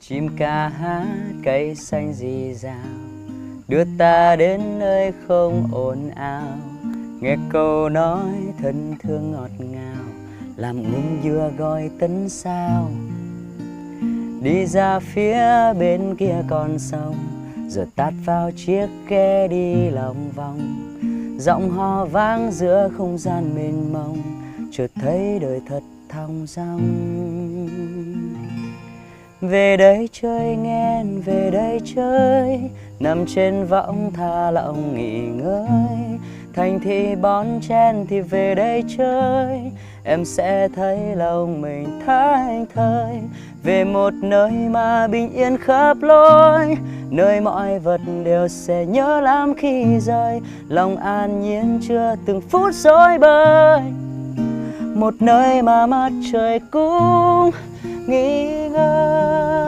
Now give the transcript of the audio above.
Chim ca hát cây xanh rì rào, đưa ta đến nơi không ồn ào. Nghe câu nói thân thương ngọt ngào, làm ngừng dừa gọi tấn sao. Đi ra phía bên kia con sông, rồi tạt vào chiếc ghe đi lòng vòng. Giọng hò vang giữa không gian mênh mông, chợt thấy đời thật thong dong. Về đây chơi nghen, về đây chơi, nằm trên võng tha lòng nghỉ ngơi. Thành thị bon chen thì về đây chơi, em sẽ thấy lòng mình thảnh thơi. Về một nơi mà bình yên khắp lối, nơi mọi vật đều sẽ nhớ lắm khi rời. Lòng an nhiên chưa từng phút rối bời, một nơi mà mặt trời cũng nghỉ ngơi.